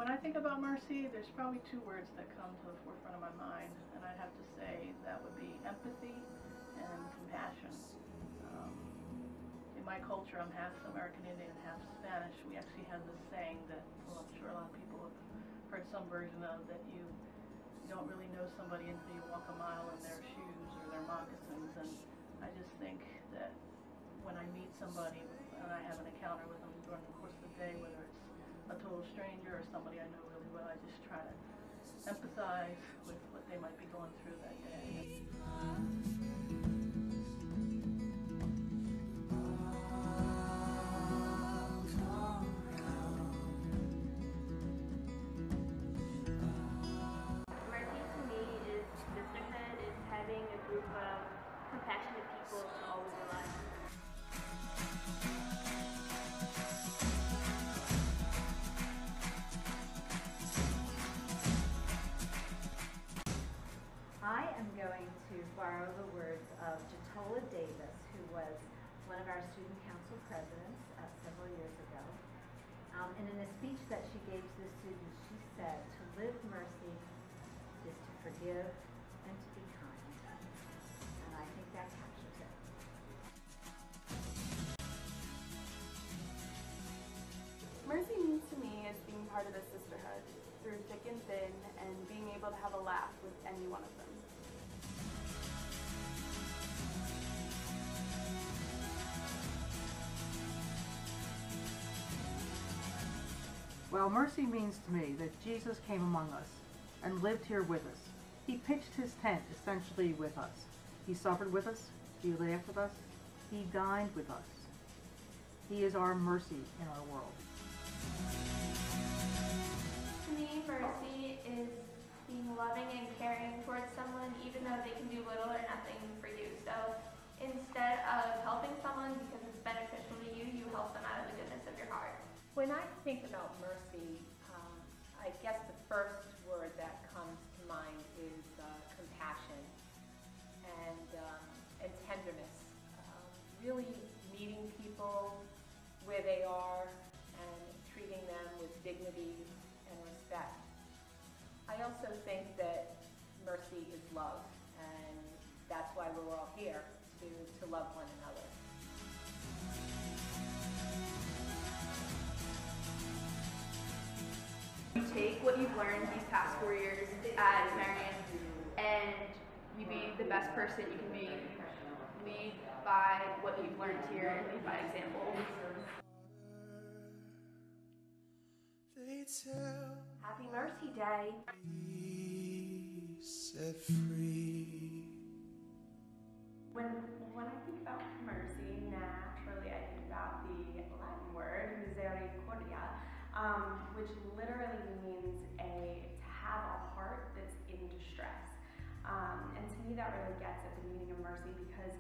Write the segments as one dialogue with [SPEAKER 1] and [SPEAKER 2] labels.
[SPEAKER 1] When I think about mercy, there's probably two words that come to the forefront of my mind, and I'd have to say that would be empathy and compassion. In my culture, I'm half American Indian and half Spanish. We actually have this saying that, well, I'm sure a lot of people have heard some version of, that you don't really know somebody until you walk a mile in their shoes or their moccasins. And I just think that when I meet somebody and I have an encounter with them during the course of the day, whether it's a total stranger or somebody I know really well, I just try to empathize with what they might be going through that day.
[SPEAKER 2] Mercy to me is sisterhood, is having a group of compassionate people to always rely on.
[SPEAKER 3] I am going to borrow the words of Jatola Davis, who was one of our student council presidents several years ago. And in a speech that she gave to the students, she said, "To live mercy is to forgive and to be kind." And I think that captures it.
[SPEAKER 4] Mercy means to me is being part of a sisterhood, through thick and thin, and being able to have a laugh with any one of them.
[SPEAKER 5] Well, mercy means to me that Jesus came among us and lived here with us. He pitched his tent essentially with us. He suffered with us. He laughed with us. He dined with us. He is our mercy in our world.
[SPEAKER 2] To me, mercy is being loving and caring towards someone even though they can do little or nothing for you. So instead of helping someone because it's beneficial to you, you help them out of the goodness of your heart.
[SPEAKER 6] When I think about mercy, I guess the first word that comes to mind is compassion and tenderness. Really meeting people where they are and treating them with dignity and respect. I also think that mercy is love, and that's why we're all here, to love one another.
[SPEAKER 4] You take what you've learned these past 4 years at Merion and you be the best person you can be. Lead by what you've learned here and lead by example. Happy Mercy Day.
[SPEAKER 7] Be set free.
[SPEAKER 8] When I think about mercy, naturally I think about the Latin word misericordia, which literally means to have a heart that's in distress. And to me that really gets at the meaning of mercy, because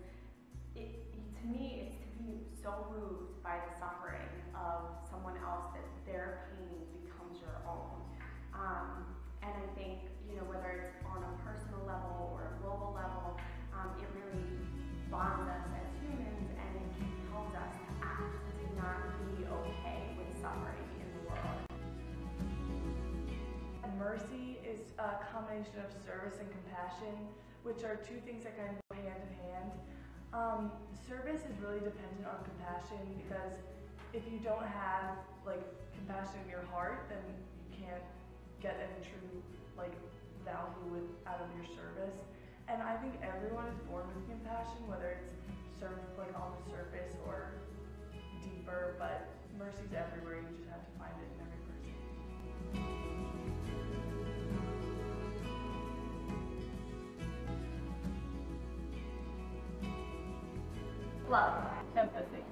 [SPEAKER 8] to me it's to be so moved by the suffering of someone else that their pain becomes your own. And I think, whether it's on a personal level or a global level, it really bonds us as humans, and it compels us to act, to not be okay with suffering in the world.
[SPEAKER 9] Mercy is a combination of service and compassion, which are two things that kind of go hand in hand. Service is really dependent on compassion, because if you don't have compassion in your heart, then you can't get any true value out of your service. And I think everyone is born with compassion, whether it's on the surface or deeper, but mercy's everywhere. You just have to find it in every person.
[SPEAKER 1] Love, empathy,